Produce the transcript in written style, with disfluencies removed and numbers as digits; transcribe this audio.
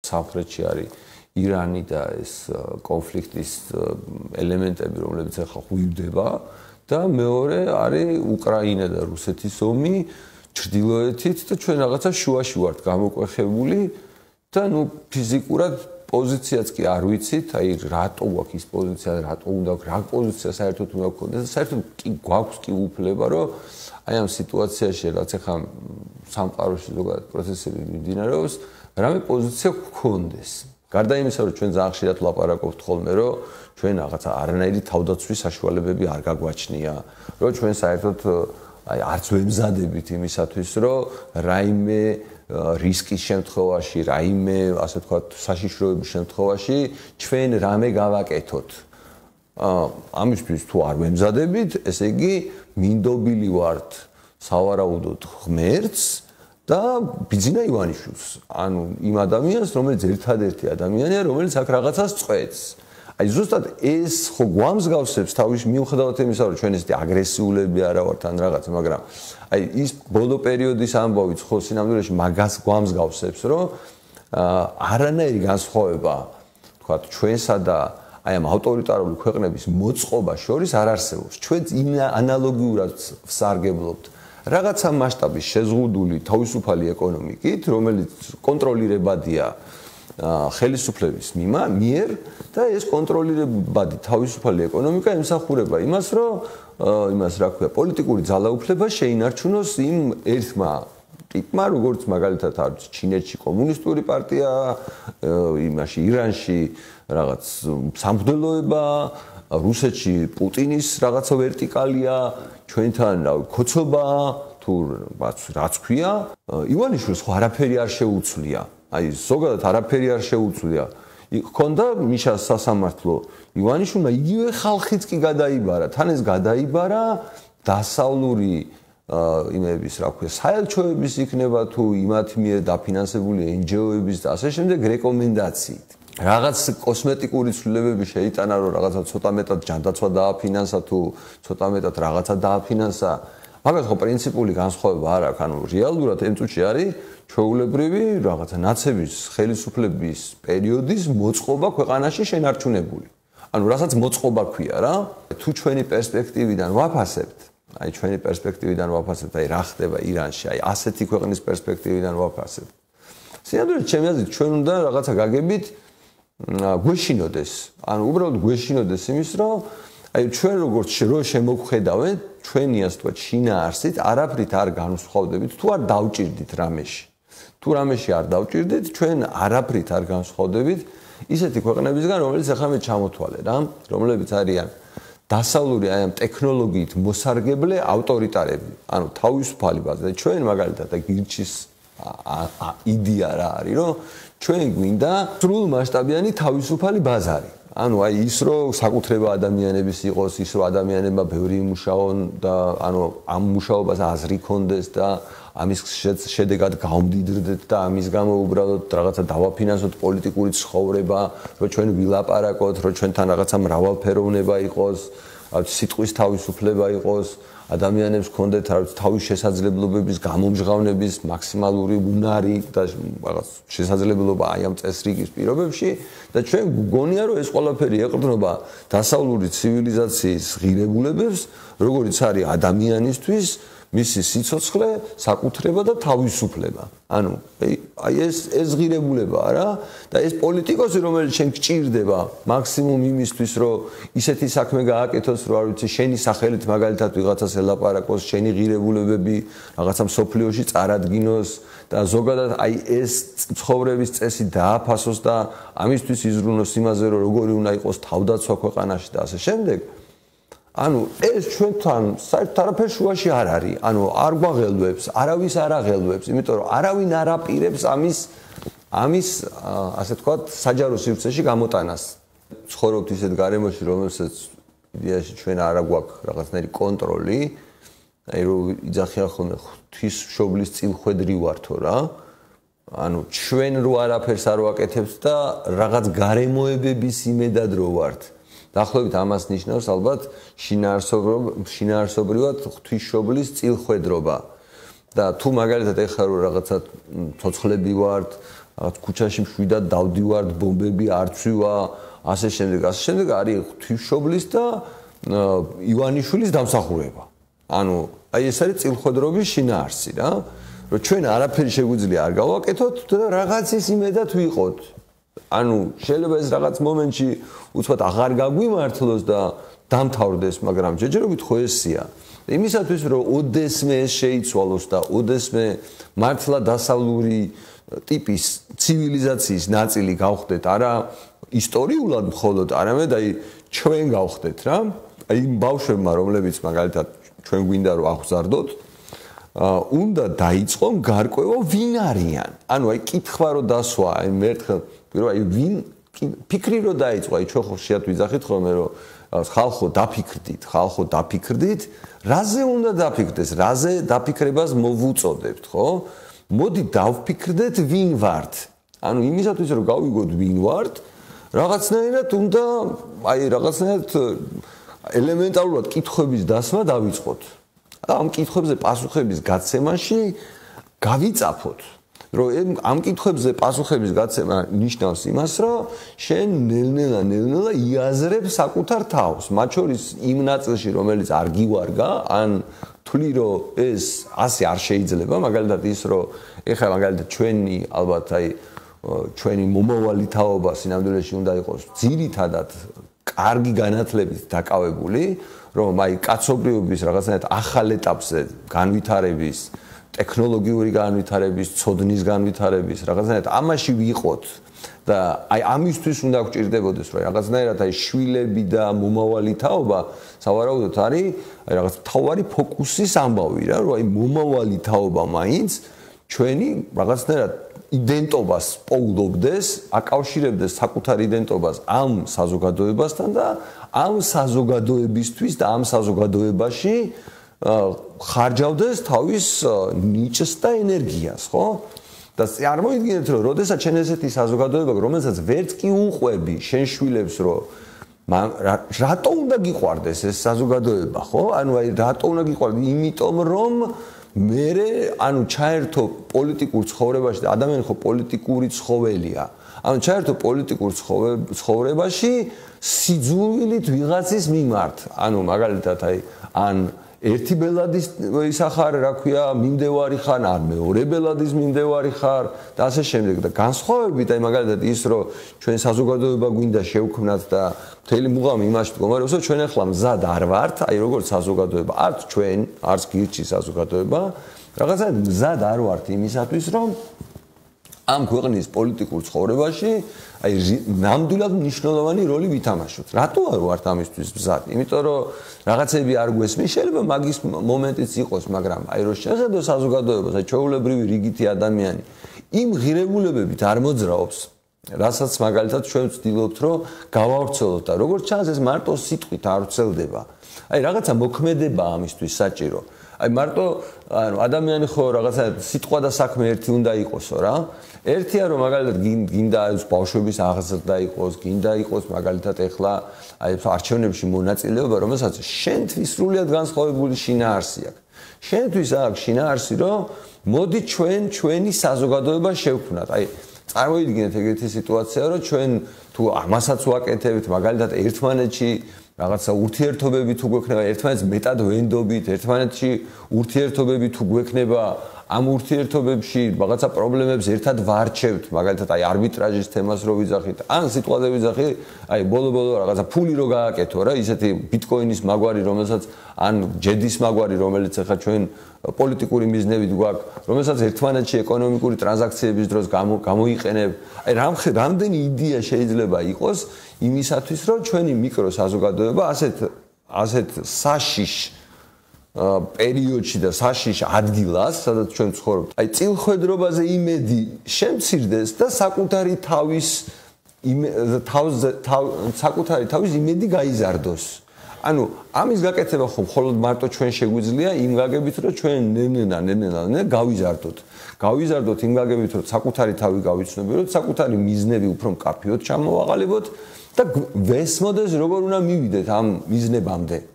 სამხრეთში არის ირანი და ეს კონფლიქტის ელემენტები, რომლებიც ახლა ღვივდება და მეორე არის უკრაინა და რუსეთის ომი ჩრდილოეთით და ჩვენ რაღაცა შუაში ვართ გამოკვეხებული და ფიზიკურად პოზიციაც კი არ ვიცით, აი რატო აქვს ის პოზიცია, რატო უნდა აქვს, რა პოზიცია საერთოდ უნდა გქონდეს და საერთოდ კი გვაქვს კი უფლება, რომ აი ამ სიტუაციაში რაც ახლა სამყაროში ზოგადად პროცესები მიმდინარეობს, რამე პოზიცია გქონდეს. გარდა იმისა, რომ ჩვენ ძალიან ხშირად ვლაპარაკობთ ხოლმე, რომ ჩვენ რაღაცა არანაირი თავდაცვის საშუალებები არ გაგვაჩნია, რომ ჩვენ საერთოდ აი არც ვემზადებით იმისათვის, რომ რაიმე რისკის შემთხვევაში, რაიმე, ასე ვთქვათ, საშიშროების შემთხვევაში ჩვენ რამე გავაკეთოთ. ამისთვის თუ არ ვემზადებით, ესე იგი მინდობილი ვართ სავარაუდოდ ღმერთს და ბიძინა ივანიშვილს. ანუ იმ ადამიანს, რომელიც ერთადერთი ადამიანია, რომელიც აქ რაღაცას წვეთს. აი ზუსტად ეს ხო გვამსგავსებს თავის მიუხედავად იმისა, რომ ჩვენ ესეთი აგრესიულები არა ვართ ან რაღაცა, მაგრამ აი ის ბოლო პერიოდის ამბავიც ხო სინამდვილეში მაგას გვამსგავსებს, რომ არანაირი განსხვავება, თქვათ, ჩვენსა და აი ამ ავტორიტარული ქვეყნების მოწყობა შორის არ არსებობს. ჩვენ ანალოგიურად ვსარგებლობთ რაღაცა მასშტაბის შეზღუდული თავისუფალი ეკონომიკით, რომელიც კონტროლირებადია ხელისუფლების მიერ და ეს კონტროლირებადი თავისუფალი ეკონომიკა ემსახურება იმას, რომ იმას რა ქვია, პოლიტიკური ძალაუფლება შეინარჩუნოს იმ ერთმა ტიპმა, როგორც მაგალითად არის ჩინეთში კომუნისტური პარტია, იმაში ირანში რაღაც სამღვდელოება, რუსეთში პუტინის რაღაცა ვერტიკალია, ჩვენთან ქოცობა თუ რაც ქვია, ივანიშვილს ხო არაფერი არ შეუცვლია. აი ზოგადად არაფერი არ შეუცვლია. ჰქონდა მიშას სასამართლო ივანიშვილმა იგივე ხალხიც კი გადაიბარა. თან ეს გადაიბარა დასავლური იმების, რა ქვია, საელჩოების იქნება თუ იმათ მიერ დაფინანსებული NGO-ების და ასე შემდეგ რეკომენდაციით. რაღაც კოსმეტიკური ცვლილებები შეიტანა, რომ რაღაცა ცოტა მეტად ჯანდაცვა დააფინანსა თუ ცოტა მეტად რაღაცა დააფინანსა. მაგას ხო პრინციპული განსხვავება არ აქვს. ანუ რეალურად ამ წუთში არის ჩვეულებრივი რაღაცა ნაცების ხელისუფლების პერიოდის მოწყობა ქვეყანაში შენარჩუნებული. ანუ რასაც მოწყობა ქვია რა. თუ ჩვენი პერსპექტივიდან ვაფასებთ, აი ჩვენი პერსპექტივიდან ვაფასებთ, აი რა ხდება ირანში, აი ასეთი ქვეყნის პერსპექტივიდან ვაფასებთ. სინამდვილეში ჩემი აზრით ჩვენ უნდა რაღაცა გაგებით გვეშინოდეს. ანუ უბრალოდ გვეშინოდეს იმის, რომ აი ჩვენ როგორც შემოგხედავენ, ჩვენი ასე ვთქვათ შინაარსით არაფრით არ განსხვავდებით, თუ არ დავჭირდით რამეში. თუ რამეში არ დავჭირდით, ჩვენ არაფრით არ განსხვავდებით ისეთი ქვეყნებისგან, რომელიც ახლა მე ჩამოთვალე რა, რომლებიც არიან დასავლური აი ამ ტექნოლოგიით მოსარგებლე ავტორიტარები, ანუ თავისუფალი ბაზა. ჩვენ მაგალითად გირჩის იდეა რა არის, რომ ჩვენ გვინდა სრულ მასშტაბიანი თავისუფალი ბაზარი. ანუ აი ის რომ საკუთრება ადამიანების იყოს, ის რომ ადამიანებმა ბევრი იმუშაონ და ანუ ამ მუშაობას აზრი კონდეს და ამის შედეგად გავმდიდრდეთ და ამის გამო უბრალოდ რაღაცა დავაფინანსოთ პოლიტიკური ცხოვრება, რომ ჩვენ ვილაპარაკოთ, რომ ჩვენთან რაღაცა მრავალფეროვნება იყოს, სიტყვის თავისუფლება იყოს, ადამიანებს ჰქონდეთ თავის შესაძლებლობების გამომჟღავნების მაქსიმალური უნარი და რაღაც შესაძლებლობა აი ამ წესრიგის პირობებში და ჩვენ გგონია რომ ეს ყველაფერი ეყრდნობა დასავლური ცივილიზაციის ღირებულებებს, როგორიც არის ადამიანისთვის მისი სიცოცხლე, საკუთრება და თავისუფლება. ანუ აი ეს ღირებულებაა რა და ეს პოლიტიკოსი, რომელიც შენ გჭირდება მაქსიმუმ იმისთვის, რომ ისეთი საქმე გააკეთოს, რომ არ ვიცი, შენი სახელით მაგალითად ვიღაცას ელაპარაკოს, შენი ღირებულებები რაღაცა მსოფლიოში წარადგინოს და ზოგადად აი ეს ცხოვრების წესი დააფასოს და ამისთვის იზრუნოს იმაზე, რომ როგორი უნდა იყოს თავდაცვა ქვეყანაში და ასე შემდეგ. ანუ ეს ჩვენთან საერთოდ არაფერ შუაში არ არის. ანუ არ გვაღელვებს, არავის არ აღელვებს, იმიტომ რომ არავინ არ აპირებს ამის ასე ვთქვათ, საჯარო სივრცეში გამოტანას. ცხოვრობთ ისეთ გარემოში, რომელსაც იდეაში ჩვენ არ გვაქვს რაღაცნაირი კონტროლი, აი რომ იძახიან ხოლმე ღვთისმშობლის წილხვედრი ვართო რა. ანუ ჩვენ რო არაფერს არ ვაკეთებთ და რაღაც გარემოებების იმედად რო ვართ. დაახლოებით ამას ნიშნავს ალბათ შინაარსობრივად ღვთისმშობლის წილხვედრობა. და თუ მაგალითად ეხლა რომ რაღაცა ცოცხლები ვართ, რაღაც ქუჩაში მშვიდად დავდივართ, ბომბები არ წვივა, ასე შემდეგ არის ღვთისმშობლის და ივანიშვილის დამსახურება. ანუ აი ეს არის წილხვედრობის შინაარსი რა, რომ ჩვენ არაფერი შეგვიძლია არ გავაკეთოთ და რაღაცის იმედად ვიყოთ. ანუ შეიძლება ეს რაღაც მომენტში უცბად აღარ გაგვიმართლოს და დამთავრდეს, მაგრამ ჯერჯერობით ხო ესია. იმისათვის რომ ოდესმე ეს შეიცვალოს და ოდესმე მართლა დასავლური ტიპის ცივილიზაციის ნაწილი გავხდეთ, არა ისტორიულად მხოლოდ, არამედ აი ჩვენ გავხდეთ რა. აი იმ ბავშვებმა, რომლებიც მაგალითად ჩვენ გვინდა რომ აღზარდოთ, უნდა დაიწყონ გარკვევა ვინ არიან. ანუ აი კითხვა რომ დასვა, აი მერთხელ პირველ აი ვინ ფიქრი რომ დაიწყო, აი ჩვენ ხო შეათ ვიძახით ხოლმე რომ ხალხო დაფიქრდით, რაზე უნდა დაფიქრდეს, რაზე დაფიქრებას მოვუწოდებთ, ხო? მოდი დავფიქრდეთ ვინ ვართ. ანუ იმისათვის რომ გავიგოთ ვინ ვართ, რაღაცნაირად უნდა ელემენტარულად კითხვების დასმა დავიწყოთ. ამ კითხვებზე პასუხების გაცემაში გავიწაფოთ. რომ ამ კითხვებზე პასუხების გაცემა ნიშნავს იმას, რომ შენ ნელ-ნელა იაზრებ საკუთარ თავს, მათ შორის იმ ნაწილში, რომელიც არ გივარგა, ან თვლი რომ ეს ასე არ შეიძლება, მაგალითად ის რომ ეხლა მაგალითად ჩვენი ალბათ აი ჩვენი მომავალი თაობა სინამდვილეში უნდა იყოს ძირითადად კარგი განათლებით დაკავებული, რომ აი კაცობრიობის რაღაცნაირად ახალ ეტაპზე განვითარების ტექნოლოგიური განვითარების, ცოდნის განვითარების, რაღაცნაირად ამაში ვიყოთ და აი ამისთვის უნდა გვჭირდებოდეს, რომ რაღაცნაირად აი შვილები და მომავალი თაობა სავარაუდოდ არის აი რაღაც თავარი ფოკუსის ამბავი რა, რომ აი მომავალი თაობა მაინც ჩვენი რაღაცნაირად იდენტობას პოულობდეს, აკავშირებდეს საკუთარ იდენტობას ამ საზოგადოებასთან და ამ საზოგადოებისთვის და ამ საზოგადოებაში ხარჯავდეს თავის ნიჭს და ენერგიას, ხო? და წარმოიდგინეთ, რომ როდესაც შენ ესეთი საზოგადოება, რომელსაც ვერც კი უყვები შენ შვილებს, რომ რატო უნდა გიყვარდეს ეს საზოგადოება, ხო? ანუ აი რატო უნდა გიყვარდეს? იმიტომ რომ მე ანუ ჩაერთო პოლიტიკურ ცხოვრებაში და ადამიანი ხო პოლიტიკური ცხოველია. ანუ ჩაერთო პოლიტიკურ ცხოვრებაში სიძულვილით ვიღაცის მიმართ. ანუ მაგალითად აი ან ერთი ბელადის ისახარ, რა ქვია, მიმდევარი ხარ, ან მეორე ბელადის მიმდევარი ხარ და ასე შემდეგ და განსხვავებით აი მაგალითად ის რომ ჩვენ საზოგადოება გვინდა შევქმნათ და მთელი მუღამი იმაში მდგომარეობს, რომ ჩვენ ახლა მზად არ ვართ, აი როგორც საზოგადოება, არც ჩვენ, არც გირჩი საზოგადოება, რაღაცა მზად არ ვართ იმისათვის, რომ ამ ქვეყნის პოლიტიკურ ცხოვრებაში აი ნამდვილად მნიშვნელოვანი როლი ვითამაშოთ. რატო არ ვართ ამისთვის მზად? იმიტომ რომ რაღაცები არ გვესმის, შეიძლება მაგის მომენტიც იყოს, მაგრამ აი რომ შეხედო საზოგადოებას, აი ჩვეულებრივი რიგითი ადამიანი იმ ღირებულებებით არ მოძრაობს, რასაც მაგალითად ჩვენ ვცდილობთ, რომ გავავრცელოთ და როგორც ჩანს ეს მარტო სიტყვით არ ვრცელდება. აი რაღაცა მოქმედება ამისთვის საჭირო. აი მარტო ანუ ადამიანი ხო რაღაცა სიტყვა და საქმე ერთი უნდა იყოსო რა. ერთია რომ მაგალითად გინდა ეს ბავშვების აღზრდა იყოს, გინდა იყოს მაგალითად ეხლა აი არჩევნებში მონაწილეობა, რომელსაც შენთვის სრულიად განსხვავებული შინაარსი აქვს. შენთვის აქვს შინაარსი, რომ მოდი ჩვენი საზოგადოება შევქმნათ. აი წარმოიდგინეთ ეგეთი სიტუაცია, რომ ჩვენ თუ ამასაც ვაკეთებთ, მაგალითად ერთმანეთში რაღაცა ურთიერთობები თუ გვექნება, ერთმანეთს მეტად ვენდობით, ერთმანეთში ურთიერთობები თუ გვექნება, ამ ურთიერთობებში რაღაცა პრობლემებს ერთად ვარჩევთ, მაგალითად აი არბიტრაჟის თემას რო ვიძახით, ან სიტყვაზე ვიძახი, აი ბოლო-ბოლო რაღაცა ფული რო გააკეთო რა, ისეთი ბიტკოინის მაგვარი, რომელსაც ან ჯედის მაგვარი, რომელიც ახლა ჩვენ პოლიტიკური მიზნებით გვაქვს, რომელსაც ერთმანეთში ეკონომიკური ტრანზაქციების დროს გამოიყენებ. აი რამდენი იდეა შეიძლება იყოს იმისათვის, რომ ჩვენი მიკრო საზოგადოება ასეთ საშიშ პერიოდში და საშიშ ადგილას, სადაც ჩვენ ცხოვრობთ, აი წილხვედრობაზე იმედი შემცირდეს და საკუთარი თავის იმედი გაიზარდოს. ანუ ამის გაკეთება ხო მხოლოდ მარტო ჩვენ შეგვიძლია იმ გაგებით, რომ ჩვენ ნენა გავიზარდოთ. გავიზარდოთ იმ გაგებით, რომ საკუთარი თავი გავიცნობიეროთ, საკუთარი მიზნები უფრო მკაფიოდ ჩამოვაყალიბოთ და ვესმოდეს როგორ უნდა მივიდეთ ამ მიზნებამდე.